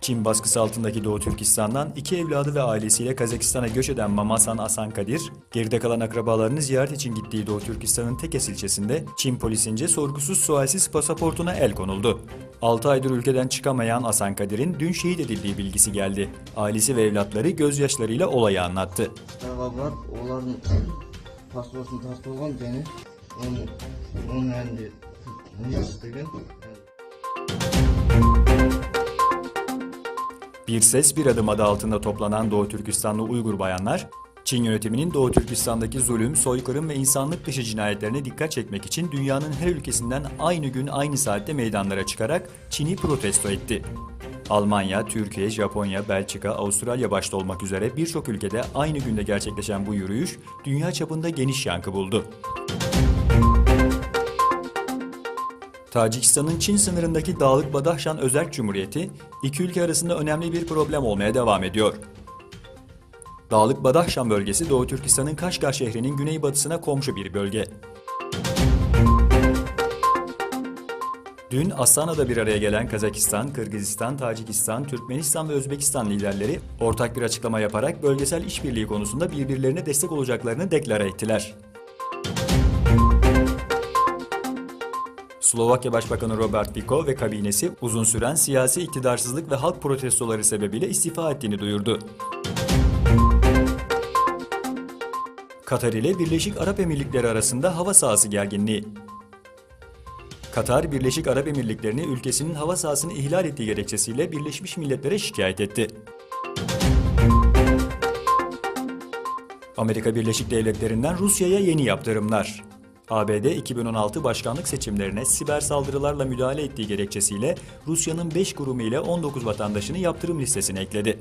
Çin baskısı altındaki Doğu Türkistan'dan 2 evladı ve ailesiyle Kazakistan'a göç eden Mamasan Asankadir, geride kalan akrabalarını ziyaret için gittiği Doğu Türkistan'ın Tekes ilçesinde Çin polisince sorgusuz sualsiz pasaportuna el konuldu. 6 aydır ülkeden çıkamayan Asankadir'in dün şehit edildiği bilgisi geldi. Ailesi ve evlatları gözyaşlarıyla olayı anlattı. Var, onların pasportunu tasdiqlagan beni. Onun endi neyse. Bir Ses Bir Adım adı altında toplanan Doğu Türkistanlı Uygur bayanlar, Çin yönetiminin Doğu Türkistan'daki zulüm, soykırım ve insanlık dışı cinayetlerine dikkat çekmek için dünyanın her ülkesinden aynı gün aynı saatte meydanlara çıkarak Çin'i protesto etti. Almanya, Türkiye, Japonya, Belçika, Avustralya başta olmak üzere birçok ülkede aynı günde gerçekleşen bu yürüyüş dünya çapında geniş yankı buldu. Tacikistan'ın Çin sınırındaki Dağlık Badakhşan Özerk Cumhuriyeti, iki ülke arasında önemli bir problem olmaya devam ediyor. Dağlık Badakhşan bölgesi Doğu Türkistan'ın Kaşgar şehrinin güneybatısına komşu bir bölge. Dün Astana'da bir araya gelen Kazakistan, Kırgızistan, Tacikistan, Türkmenistan ve Özbekistan liderleri ortak bir açıklama yaparak bölgesel işbirliği konusunda birbirlerine destek olacaklarını deklare ettiler. Slovakya Başbakanı Robert Fico ve kabinesi uzun süren siyasi iktidarsızlık ve halk protestoları sebebiyle istifa ettiğini duyurdu. Katar ile Birleşik Arap Emirlikleri arasında hava sahası gerginliği. Katar, Birleşik Arap Emirlikleri'ni ülkesinin hava sahasını ihlal ettiği gerekçesiyle Birleşmiş Milletler'e şikayet etti. Amerika Birleşik Devletleri'nden Rusya'ya yeni yaptırımlar. ABD 2016 başkanlık seçimlerine siber saldırılarla müdahale ettiği gerekçesiyle Rusya'nın 5 kurumu ile 19 vatandaşını yaptırım listesine ekledi.